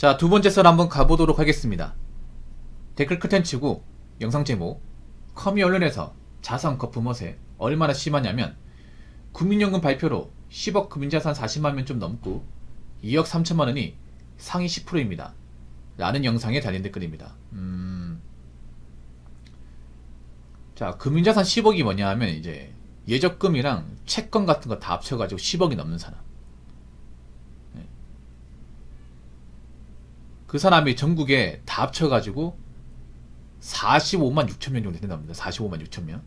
자, 두 번째 썰 한번 가보도록 하겠습니다. 댓글 커튼 치고 영상 제목, 커미 언론에서 자산 거품 허세 얼마나 심하냐면 국민연금 발표로 10억 금융자산 40만명 좀 넘고 2억 3천만원이 상위 10%입니다. 라는 영상에 달린 댓글입니다. 자, 금융자산 10억이 뭐냐 하면 이제 예적금이랑 채권 같은 거 다 합쳐가지고 10억이 넘는 사람. 그 사람이 전국에 다 합쳐가지고 45만 6천 명 정도 된답니다. 45만 6천 명.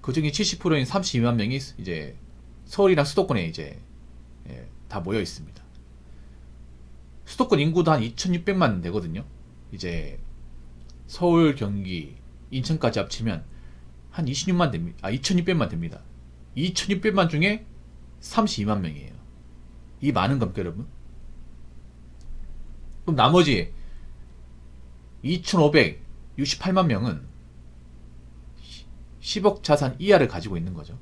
그 중에 70%인 32만 명이 이제 서울이랑 수도권에 이제 다 모여 있습니다. 수도권 인구도 한 2,600만 되거든요. 이제 서울, 경기, 인천까지 합치면 한 26만 됩니다. 2,600만 됩니다. 2,600만 중에 32만 명이에요. 이 많은 겁니까, 여러분? 그럼 나머지 2,568만 명은 10억 자산 이하를 가지고 있는 거죠.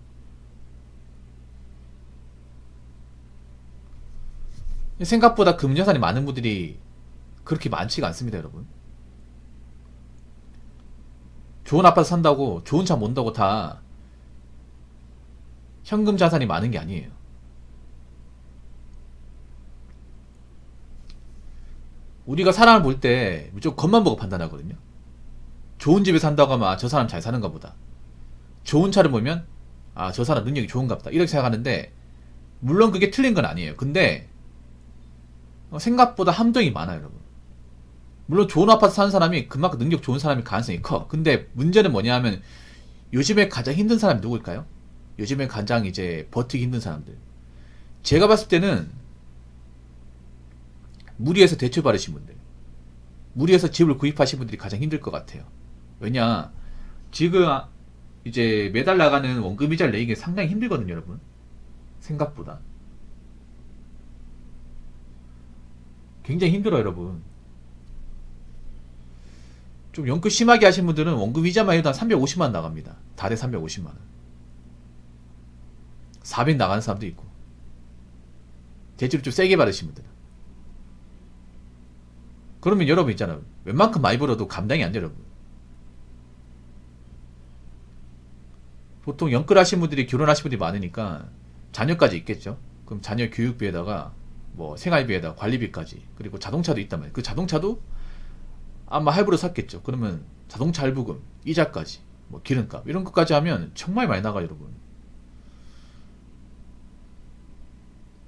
생각보다 금융자산이 많은 분들이 그렇게 많지가 않습니다, 여러분. 좋은 아파트 산다고, 좋은 차 몬다고 다 현금 자산이 많은 게 아니에요. 우리가 사람을 볼 때 무조건 겉만 보고 판단하거든요. 좋은 집에 산다고 하면 아, 저 사람 잘 사는가 보다. 좋은 차를 보면 아, 저 사람 능력이 좋은가 보다. 이렇게 생각하는데 물론 그게 틀린 건 아니에요. 근데 생각보다 함정이 많아요, 여러분. 물론 좋은 아파트 사는 사람이 그만큼 능력 좋은 사람이 가능성이 커. 근데 문제는 뭐냐 하면 요즘에 가장 힘든 사람이 누구일까요? 요즘에 가장 이제 버티기 힘든 사람들. 제가 봤을 때는 무리해서 대출 받으신 분들, 무리해서 집을 구입하신 분들이 가장 힘들 것 같아요. 왜냐, 지금 이제 매달 나가는 원금 이자를 내기 상당히 힘들거든요, 여러분. 생각보다 굉장히 힘들어요, 여러분. 좀 연끌 심하게 하신 분들은 원금 이자만 해도 한 350만 나갑니다. 달에 350만 원. 400 나가는 사람도 있고. 대출을 좀 세게 받으신 분들은. 그러면 여러분 있잖아요. 웬만큼 많이 벌어도 감당이 안 돼요, 여러분. 보통 연끌 하신 분들이 결혼하신 분들이 많으니까 자녀까지 있겠죠. 그럼 자녀 교육비에다가 뭐 생활비에다가 관리비까지, 그리고 자동차도 있단 말이에요. 그 자동차도 아마 할부로 샀겠죠. 그러면 자동차 할부금, 이자까지, 뭐 기름값 이런 것까지 하면 정말 많이 나가요, 여러분.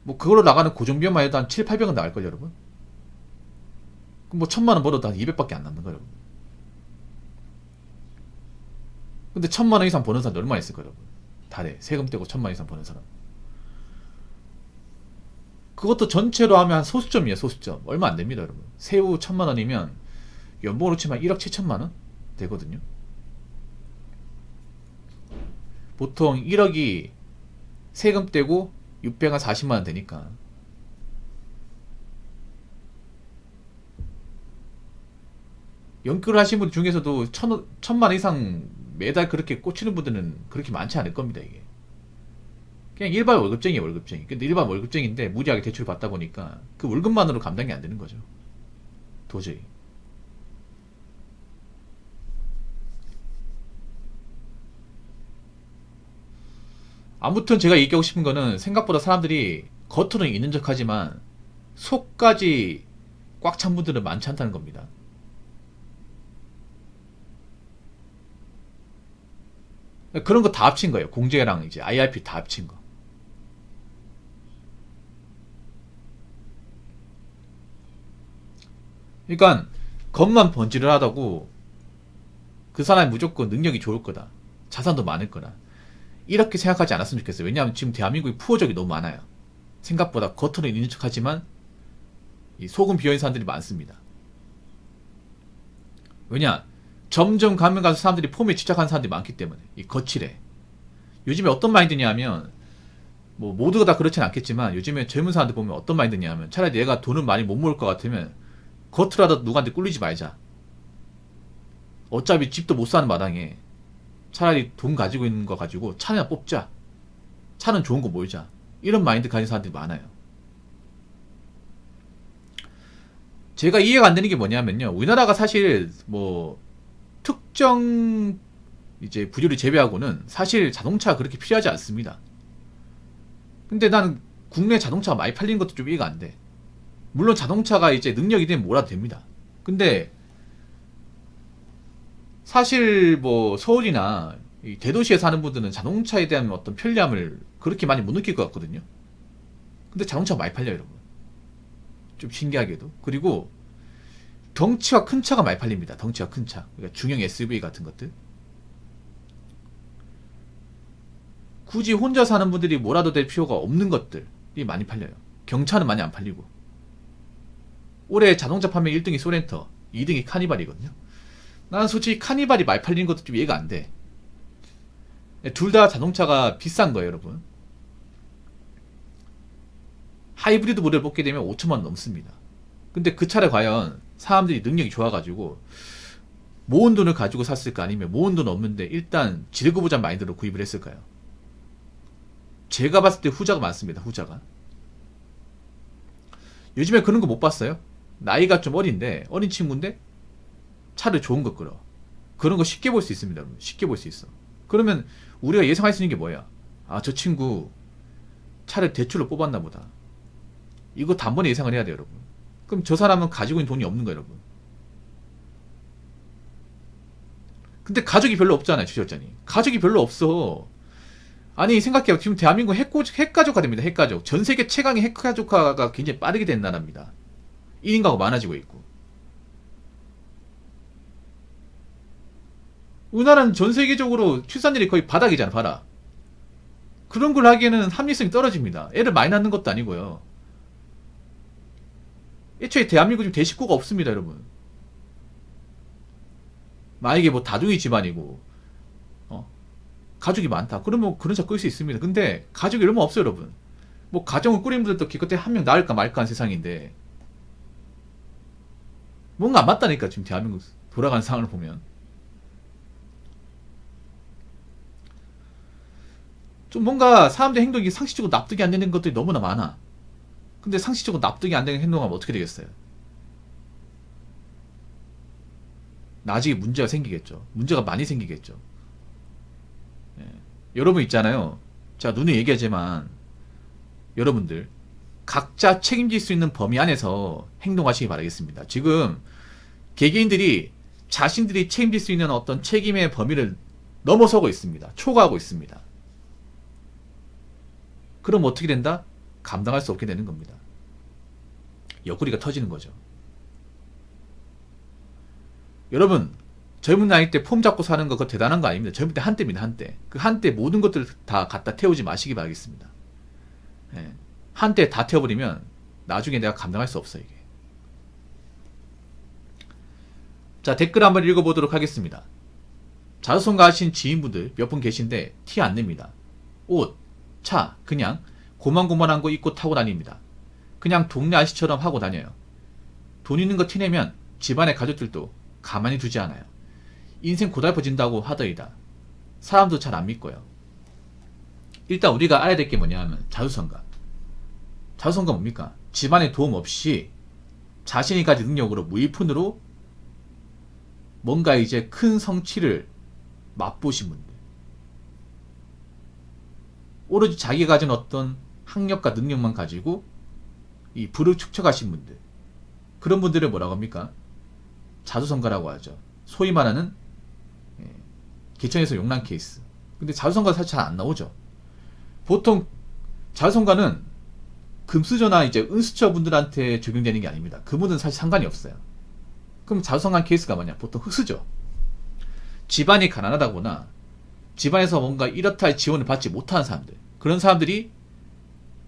뭐 그걸로 나가는 고정비용만 해도 한 7, 800원 나갈걸요, 여러분. 그럼 뭐 1,000만 원 벌어도 한 200밖에 안 남는 거예요, 여러분. 근데 1,000만 원 이상 버는 사람 얼마나 있을까요, 여러분? 달에 세금 떼고 1,000만 원 이상 버는 사람. 그것도 전체로 하면 한 소수점이에요, 소수점. 얼마 안 됩니다, 여러분. 세후 1,000만 원이면 연봉으로 치면 1억 7천만 원 되거든요. 보통 1억이 세금 떼고 640만 원 되니까. 연끌을 하신 분 중에서도 1,000만 원 이상 매달 그렇게 꽂히는 분들은 그렇게 많지 않을 겁니다, 이게. 그냥 일반 월급쟁이에요, 월급쟁이. 근데 일반 월급쟁이인데 무리하게 대출을 받다 보니까 그 월급만으로 감당이 안 되는 거죠. 도저히. 아무튼 제가 얘기하고 싶은 거는 생각보다 사람들이 겉으로는 있는 척 하지만 속까지 꽉 찬 분들은 많지 않다는 겁니다. 그런 거 다 합친 거예요. 공제랑 이제 IRP 다 합친 거. 그러니까 겉만 번지르하다고 그 사람이 무조건 능력이 좋을 거다, 자산도 많을 거다, 이렇게 생각하지 않았으면 좋겠어요. 왜냐하면 지금 대한민국이 푸어적이 너무 많아요. 생각보다 겉으로는 있는 척하지만 이 속은 비어있는 사람들이 많습니다. 왜냐, 점점 가면 가서 사람들이 폼에 집착하는 사람들이 많기 때문에. 이 거칠해. 요즘에 어떤 마인드냐 하면, 뭐 모두가 다 그렇진 않겠지만 요즘에 젊은 사람들 보면 어떤 마인드냐 하면, 차라리 내가 돈을 많이 못 모을 것 같으면 겉으로라도 누구한테 꿀리지 말자. 어차피 집도 못 사는 마당에 차라리 돈 가지고 있는 거 가지고 차나 뽑자. 차는 좋은 거 몰자. 이런 마인드 가진 사람들이 많아요. 제가 이해가 안 되는 게 뭐냐면요. 우리나라가 사실 뭐 특정 이제 부류를 제외하고는 사실 자동차가 그렇게 필요하지 않습니다. 근데 나는 국내 자동차가 많이 팔리는 것도 좀 이해가 안 돼. 물론 자동차가 이제 능력이 되면 뭐라도 됩니다. 근데 사실 뭐 서울이나 이 대도시에 사는 분들은 자동차에 대한 어떤 편리함을 그렇게 많이 못 느낄 것 같거든요. 근데 자동차가 많이 팔려요, 여러분. 좀 신기하게도. 그리고 덩치가 큰 차가 많이 팔립니다. 덩치가 큰 차. 그러니까 중형 SUV 같은 것들. 굳이 혼자 사는 분들이 뭐라도 될 필요가 없는 것들이 많이 팔려요. 경차는 많이 안 팔리고. 올해 자동차 판매 1등이 소렌터, 2등이 카니발이거든요. 나는 솔직히 카니발이 많이 팔리는 것도 좀 이해가 안 돼. 둘 다 자동차가 비싼 거예요, 여러분. 하이브리드 모델을 뽑게 되면 5천만 원 넘습니다. 근데 그 차를 과연 사람들이 능력이 좋아가지고 모은 돈을 가지고 샀을까, 아니면 모은 돈 없는데 일단 지르고 보자 마인드로 구입을 했을까요? 제가 봤을 때 후자가 많습니다. 후자가. 요즘에 그런 거 못 봤어요? 나이가 좀 어린 친구인데 차를 좋은 거 끌어. 그런 거 쉽게 볼 수 있습니다. 여러분. 쉽게 볼 수 있어. 그러면 우리가 예상할 수 있는 게 뭐야? 아, 저 친구 차를 대출로 뽑았나 보다. 이거 단번에 예상을 해야 돼요, 여러분. 그럼 저 사람은 가지고 있는 돈이 없는 거예요, 여러분. 근데 가족이 별로 없잖아요, 주셨자니. 가족이 별로 없어. 아니, 생각해요. 지금 대한민국 핵가족화 됩니다, 핵가족. 전 세계 최강의 핵가족화가 굉장히 빠르게 된 나라입니다. 1인 가구 많아지고 있고. 우리나라는 전 세계적으로 출산율이 거의 바닥이잖아, 바닥. 그런 걸 하기에는 합리성이 떨어집니다. 애를 많이 낳는 것도 아니고요. 애초에 대한민국 지금 대식구가 없습니다, 여러분. 만약에 뭐 다둥이 집안이고, 가족이 많다. 그러면 그런 차 끌 수 있습니다. 근데 가족이 얼마 없어요, 여러분. 뭐 가정을 꾸리는 분들도 기껏해 한 명 낳을까 말까 한 세상인데, 뭔가 안 맞다니까, 지금 대한민국 돌아가는 상황을 보면. 좀 뭔가 사람들의 행동이 상식적으로 납득이 안 되는 것들이 너무나 많아. 근데 상식적으로 납득이 안 되는 행동하면 어떻게 되겠어요? 나중에 문제가 생기겠죠. 문제가 많이 생기겠죠. 예. 여러분 있잖아요. 제가 눈에 얘기하지만 여러분들 각자 책임질 수 있는 범위 안에서 행동하시기 바라겠습니다. 지금 개개인들이 자신들이 책임질 수 있는 어떤 책임의 범위를 넘어서고 있습니다. 초과하고 있습니다. 그럼 어떻게 된다? 감당할 수 없게 되는 겁니다. 옆구리가 터지는 거죠. 여러분, 젊은 나이 때 폼 잡고 사는 거 그거 대단한 거 아닙니다. 젊을 때 한때입니다, 한때. 그 한때 모든 것들을 다 갖다 태우지 마시기 바라겠습니다. 예. 한때 다 태워버리면 나중에 내가 감당할 수 없어, 이게. 자, 댓글 한번 읽어보도록 하겠습니다. 자수성가 하신 지인분들 몇 분 계신데 티 안 냅니다. 옷, 차, 그냥 고만고만한 거 입고 타고 다닙니다. 그냥 동네 아저씨처럼 하고 다녀요. 돈 있는 거 티내면 집안의 가족들도 가만히 두지 않아요. 인생 고달퍼진다고 하더이다. 사람도 잘 안 믿고요. 일단 우리가 알아야 될 게 뭐냐 하면 자수성가. 자수성가 뭡니까? 집안의 도움 없이 자신이 가진 능력으로 무일푼으로 뭔가 이제 큰 성취를 맛보신 분들. 오로지 자기가 가진 어떤 학력과 능력만 가지고 이 부를 축적하신 분들. 그런 분들을 뭐라고 합니까? 자수성가라고 하죠. 소위 말하는 개천에서 용난 케이스. 근데 자수성가 사실 잘 안 나오죠. 보통 자수성가는 금수저나 이제 은수저 분들한테 적용되는 게 아닙니다. 그분은 사실 상관이 없어요. 그럼 자수성가한 케이스가 뭐냐? 보통 흑수저. 집안이 가난하다거나 집안에서 뭔가 이렇다 할 지원을 받지 못하는 사람들. 그런 사람들이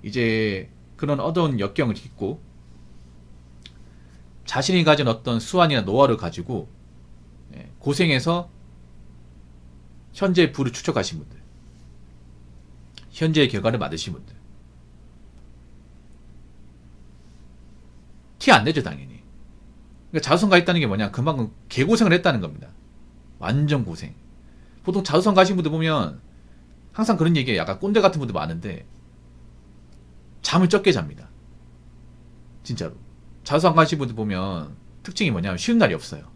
이제 그런 어두운 역경을 딛고 자신이 가진 어떤 수완이나 노하우를 가지고 고생해서 현재의 부를 축적하신 분들, 현재의 결과를 받으신 분들. 티 안 내죠, 당연히. 그러니까 자수성가 했다는 게 뭐냐? 그만큼 개고생을 했다는 겁니다. 완전 고생. 보통 자수성가 하신 분들 보면 항상 그런 얘기에 약간 꼰대 같은 분들 많은데 잠을 적게 잡니다. 진짜로. 자수성 가신 분들 보면 특징이 뭐냐면 쉬는 날이 없어요.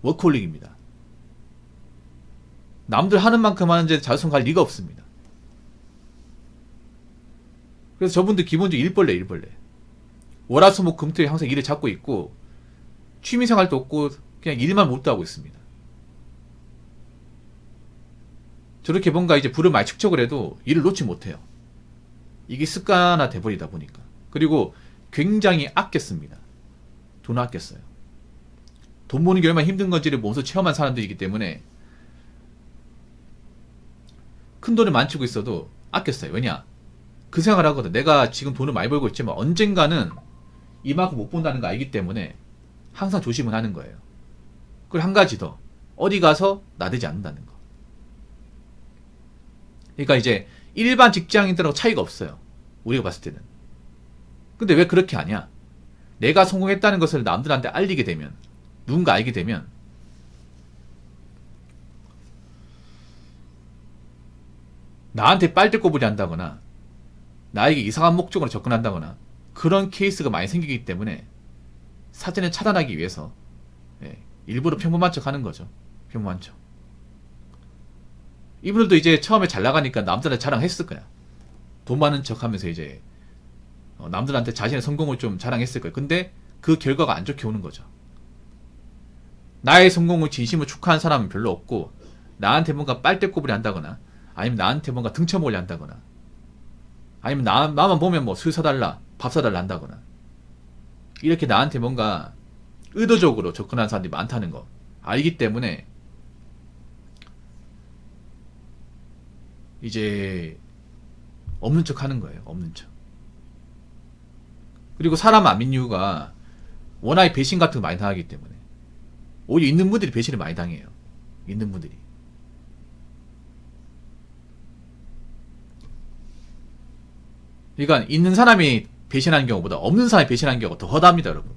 워크홀릭입니다. 남들 하는 만큼 하는데 자수성 갈 리가 없습니다. 그래서 저분들 기본적으로 일벌레. 월화수목금토에 항상 일을 잡고 있고 취미생활도 없고 그냥 일만 몰두하고 있습니다. 저렇게 뭔가 이제 부를 많이 축적을 해도 일을 놓지 못해요. 이게 습관화 돼버리다 보니까. 그리고 굉장히 아꼈습니다. 돈을 아꼈어요. 돈 버는 게 얼마나 힘든 건지를 몸소 체험한 사람들이기 때문에 큰 돈을 많치고 있어도 아꼈어요. 왜냐? 그 생각을 하거든. 내가 지금 돈을 많이 벌고 있지만 언젠가는 이만큼 못 본다는 거 알기 때문에 항상 조심은 하는 거예요. 그리고 한 가지 더. 어디 가서 나대지 않는다는 거. 그러니까 이제 일반 직장인들하고 차이가 없어요. 우리가 봤을 때는. 근데 왜 그렇게 하냐? 내가 성공했다는 것을 남들한테 알리게 되면, 누군가 알게 되면 나한테 빨대꼬부리 한다거나 나에게 이상한 목적으로 접근한다거나 그런 케이스가 많이 생기기 때문에 사전에 차단하기 위해서 일부러 평범한 척 하는 거죠. 평범한 척. 이분들도 이제 처음에 잘 나가니까 남들한테 자랑했을 거야. 돈 많은 척 하면서 이제 남들한테 자신의 성공을 좀 자랑했을 거야. 근데 그 결과가 안 좋게 오는 거죠. 나의 성공을 진심으로 축하한 사람은 별로 없고 나한테 뭔가 빨대꼬부리 한다거나 아니면 나한테 뭔가 등쳐먹으려 한다거나 아니면 나만 보면 뭐 술 사달라 밥 사달라 한다거나 이렇게 나한테 뭔가 의도적으로 접근하는 사람들이 많다는 거 알기 때문에 이제 없는 척 하는 거예요. 없는 척. 그리고 사람 안 믿는 이유가 워낙에 배신 같은 거 많이 당하기 때문에 오히려 있는 분들이 배신을 많이 당해요. 있는 분들이. 그러니까 있는 사람이 배신하는 경우보다 없는 사람이 배신하는 경우가 더 허다합니다, 여러분.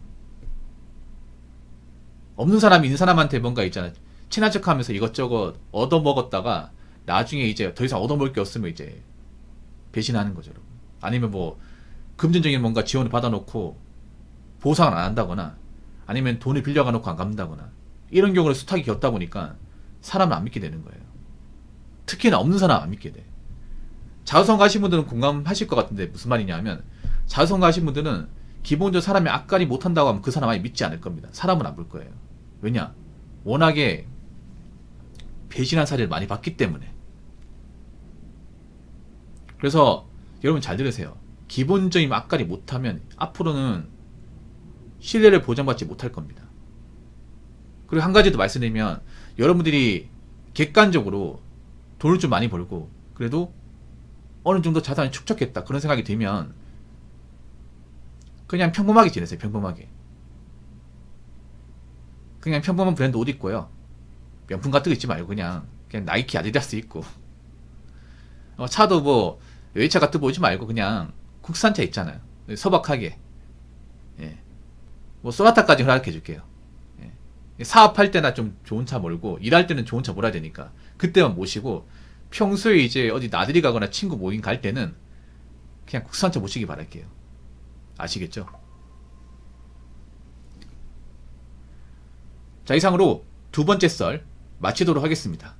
없는 사람이 있는 사람한테 뭔가 있잖아요. 친한 척하면서 이것저것 얻어먹었다가 나중에 이제 더 이상 얻어먹을 게 없으면 이제 배신하는 거죠, 여러분. 아니면 뭐 금전적인 뭔가 지원을 받아놓고 보상을 안 한다거나 아니면 돈을 빌려가 놓고 안 갚는다거나 이런 경우를 숱하게 겪다 보니까 사람을 안 믿게 되는 거예요. 특히나 없는 사람 안 믿게 돼. 자수성 가신 분들은 공감하실 것 같은데 무슨 말이냐 하면 자수성 가신 분들은 기본적으로 사람이 악깔이 못한다고 하면 그 사람 아예 믿지 않을 겁니다. 사람은 안 볼 거예요. 왜냐? 워낙에 배신한 사례를 많이 봤기 때문에. 그래서 여러분 잘 들으세요. 기본적인 악깔이 못하면 앞으로는 신뢰를 보장받지 못할 겁니다. 그리고 한 가지 더 말씀드리면 여러분들이 객관적으로 돈을 좀 많이 벌고 그래도 어느 정도 자산을 축적했다 그런 생각이 들면 그냥 평범하게 지내세요. 평범하게. 그냥 평범한 브랜드 옷 입고요. 명품 같은 거 입지 말고 그냥 나이키 아디다스 입고 차도 뭐 외차 같은 거 오지 말고 그냥 국산차 있잖아요. 소박하게. 예. 뭐 소나타까지 허락해 줄게요. 예. 사업할 때나 좀 좋은 차 몰고 일할 때는 좋은 차 몰아야 되니까 그때만 모시고 평소에 이제 어디 나들이 가거나 친구 모임 갈 때는 그냥 국산차 모시기 바랄게요. 아시겠죠? 자, 이상으로 두 번째 썰 마치도록 하겠습니다.